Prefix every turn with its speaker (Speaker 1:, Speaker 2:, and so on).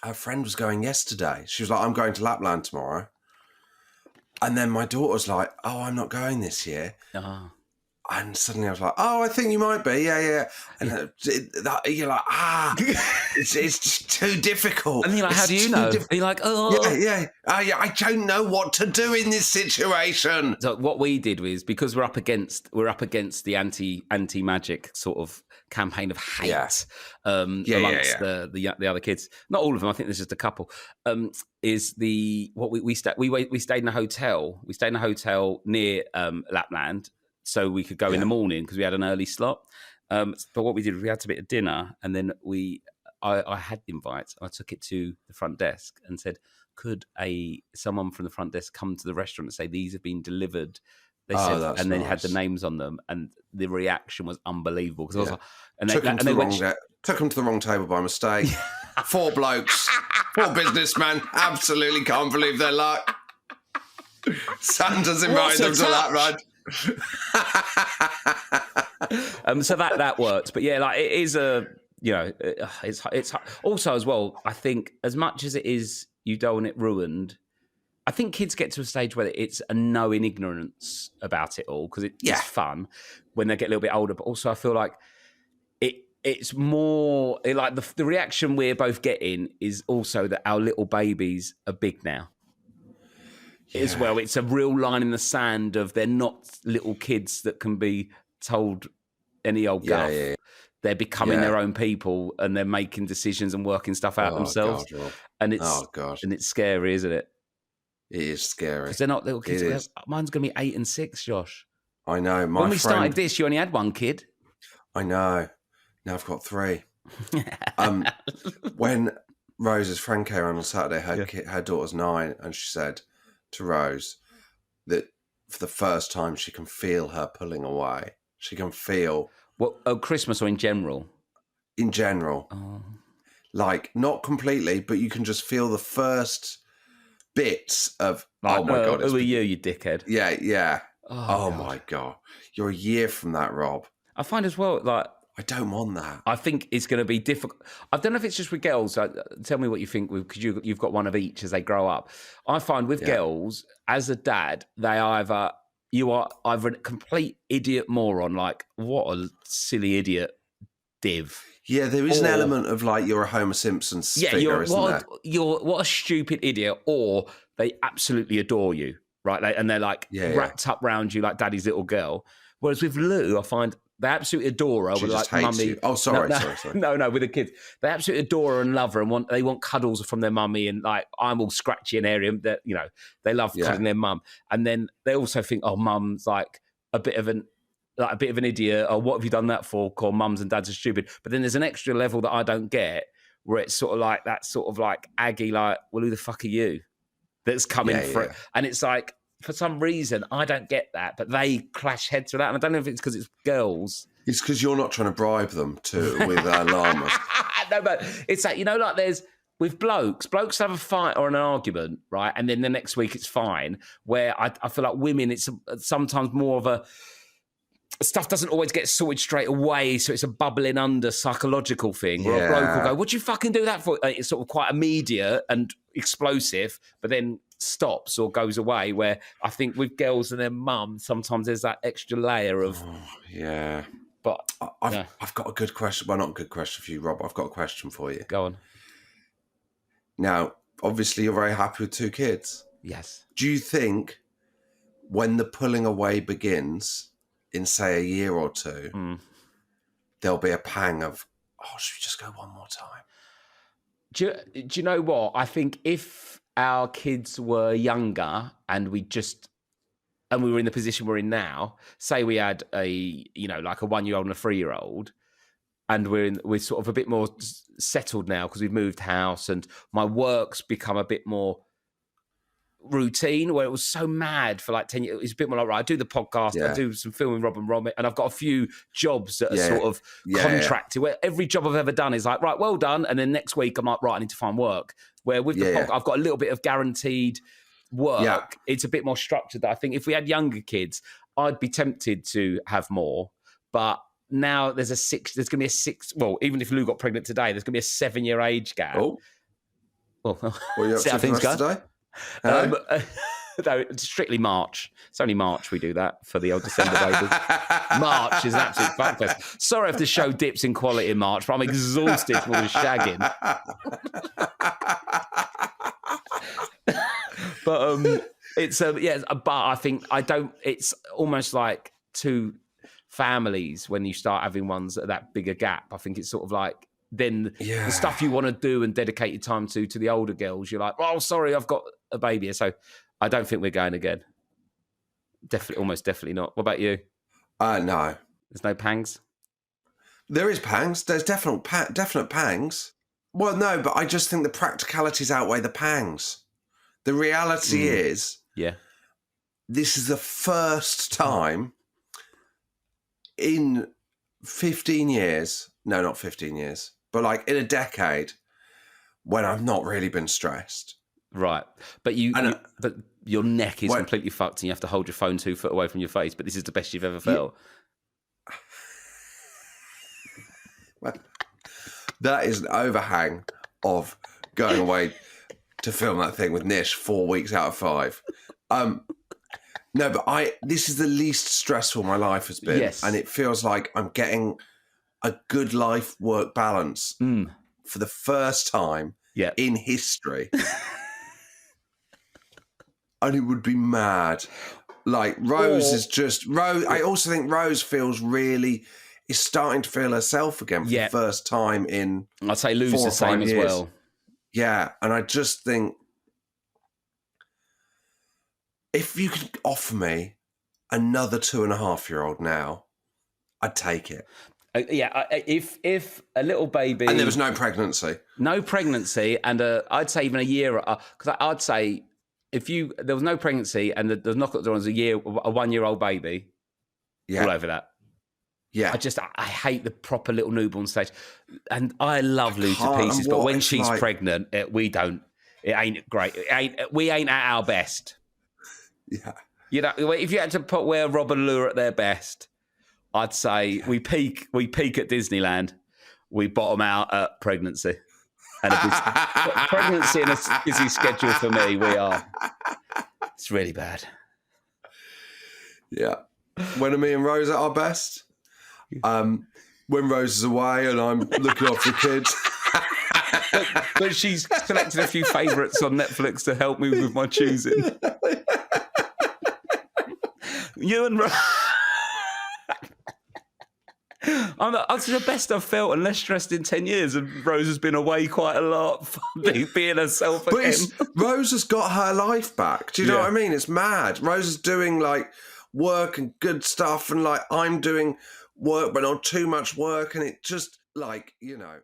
Speaker 1: her friend was going yesterday. She was like, I'm going to Lapland tomorrow. And then my daughter's like, oh, I'm not going this year.
Speaker 2: Oh.
Speaker 1: And suddenly I was like, oh, I think you might be. Yeah. And you're like, it's just too difficult.
Speaker 2: And you're like, how do you know? And you're like, oh.
Speaker 1: Yeah. I don't know what to do in this situation.
Speaker 2: So what we did was, because we're up against the anti-magic sort of campaign of hate amongst the other kids. Not all of them. I think there's just a couple. We stayed in a hotel. We stayed in a hotel near Lapland, so we could go in the morning because we had an early slot. But what we did, we had a bit of dinner, and then I had the invites. I took it to the front desk and said, could someone from the front desk come to the restaurant and say these have been delivered? They said, and then had the names on them, and the reaction was unbelievable. Because I was like,
Speaker 1: took them to the wrong table by mistake. 4 blokes, 4 businessmen, absolutely can't believe their luck. Santa's invited them to Lapland.
Speaker 2: So that worked, but yeah, like it is it's also as well. I think as much as it is, you don't want it ruined. I think kids get to a stage where it's a knowing ignorance about it all because it's fun when they get a little bit older. But also, I feel like it's more like the reaction we're both getting is also that our little babies are big now. As well, it's a real line in the sand of they're not little kids that can be told any old guff. Yeah. They're becoming their own people and they're making decisions and working stuff out themselves. God, and it's scary, isn't it?
Speaker 1: It is scary
Speaker 2: because they're not little kids. Mine's going to be 8 and 6, Josh.
Speaker 1: I know.
Speaker 2: When we started this, you only had 1 kid.
Speaker 1: I know. Now I've got 3. When Rose's friend came around on Saturday, her daughter's 9, and she said to Rose that for the first time she can feel her pulling away. She can feel...
Speaker 2: Christmas or in general?
Speaker 1: In general.
Speaker 2: Oh.
Speaker 1: Like, not completely, but you can just feel the first bits of... oh, my God.
Speaker 2: Who are you dickhead?
Speaker 1: Yeah. Oh my God. You're a year from that, Rob.
Speaker 2: I find as well, like...
Speaker 1: I don't want that.
Speaker 2: I think it's going to be difficult. I don't know if it's just with girls. Tell me what you think, because you've got one of each as they grow up. I find with girls, as a dad, you are either a complete idiot moron, like, what a silly idiot div.
Speaker 1: Yeah, there is an element of like you're a Homer Simpson figure, isn't there?
Speaker 2: What a stupid idiot, or they absolutely adore you, right? And they're like wrapped up around you like daddy's little girl. Whereas with Lou, I find they absolutely adore her.
Speaker 1: She
Speaker 2: with
Speaker 1: just
Speaker 2: like
Speaker 1: hates
Speaker 2: mummy.
Speaker 1: you. Oh, sorry.
Speaker 2: No, with the kids. They absolutely adore her and love her and they want cuddles from their mummy, and like I'm all scratchy and airy, and that, you know, they love cuddling their mum. And then they also think, oh, mum's like a bit of an idiot, or what have you done that for? Or mums and dads are stupid. But then there's an extra level that I don't get, where it's sort of like that sort of like Aggie, like, well, who the fuck are you? That's coming for it. And it's like, for some reason, I don't get that, but they clash heads with that. And I don't know if it's because it's girls.
Speaker 1: It's because you're not trying to bribe them with llamas.
Speaker 2: No, but it's like, you know, like there's, with blokes have a fight or an argument, right? And then the next week it's fine. Where I feel like women, it's sometimes more of a, stuff doesn't always get sorted straight away, so it's a bubbling under psychological thing. Where a bloke will go, what'd you fucking do that for? It's sort of quite immediate and explosive, but then stops or goes away, where I think with girls and their mum, sometimes there's that extra layer of... But
Speaker 1: I've got a good question. Well, not a good question for you, Rob. I've got a question for you.
Speaker 2: Go on.
Speaker 1: Now, obviously, you're very happy with 2 kids.
Speaker 2: Yes.
Speaker 1: Do you think when the pulling away begins in, say, a year or 2, there'll be a pang of, oh, should we just go one more time?
Speaker 2: Do you know what? I think if our kids were younger and we were in the position we're in now, say we had a 1-year-old and a 3-year-old, and we're sort of a bit more settled now because we've moved house and my work's become a bit more routine, where it was so mad for like 10 years. It's a bit more like, right, I do the podcast, I do some filming, Rob and Rob, and I've got a few jobs that are sort of contracted, where every job I've ever done is like, right, well done. And then next week I'm like, right, I need to find work. Where with the podcast, I've got a little bit of guaranteed work. Yeah. It's a bit more structured. That I think if we had younger kids, I'd be tempted to have more. But now there's going to be a 6, well, even if Lou got pregnant today, there's going to be a 7-year age gap.
Speaker 1: Oh. What are you up
Speaker 2: see
Speaker 1: to
Speaker 2: how things
Speaker 1: for the
Speaker 2: go.
Speaker 1: rest of the day?
Speaker 2: No, it's strictly March. It's only March we do that for the old December babies. March is an absolute fuckfest. Sorry if the show dips in quality in March, but I'm exhausted from all the shagging. But it's but I think it's almost like two families when you start having ones at that bigger gap. I think it's sort of like then the stuff you want to do and dedicate your time to the older girls, you're like, oh, sorry, I've got a baby. So I don't think we're going again. Almost definitely not. What about you?
Speaker 1: No.
Speaker 2: There's no pangs?
Speaker 1: There is pangs. There's definite pangs. Well, no, but I just think the practicalities outweigh the pangs. The reality is, this is the first time in 15 years, no, not 15 years, but like in a decade when I've not really been stressed.
Speaker 2: Right. But but your neck is completely fucked and you have to hold your phone 2 foot away from your face, but this is the best you've ever felt.
Speaker 1: Well, that is an overhang of going away to film that thing with Nish 4 weeks out of 5. No, but this is the least stressful my life has been.
Speaker 2: Yes.
Speaker 1: And it feels like I'm getting a good life-work balance for the first time in history. And it would be mad. Like, Rose is just... I also think Rose is starting to feel herself again for the first time in
Speaker 2: I'd say Lou's the same as well.
Speaker 1: Yeah, and I just think if you could offer me another 2.5-year-old now, I'd take it.
Speaker 2: If a little baby...
Speaker 1: And there was no pregnancy.
Speaker 2: No pregnancy, and I'd say even a year... Because I'd say if there was no pregnancy and the knock at the door was a 1-year-old baby, all over that. Yeah. I hate the proper little newborn stage. And I love Lou to pieces, but when she's pregnant, it ain't great. We ain't at our best.
Speaker 1: Yeah.
Speaker 2: You know, if you had to put where Rob and Lou are at their best, I'd say we peak at Disneyland, we bottom out at pregnancy. And pregnancy and a busy schedule for me, it's really bad.
Speaker 1: Yeah. When are me and Rose at our best? When Rose is away and I'm looking after the kids.
Speaker 2: but she's selected a few favourites on Netflix to help me with my choosing. You and Rose... That's the best I've felt and less stressed in 10 years. And Rose has been away quite a lot, being herself again.
Speaker 1: But Rose has got her life back. Do you know what I mean? It's mad. Rose is doing like work and good stuff, and like I'm doing work but not too much work, and it just like, you know.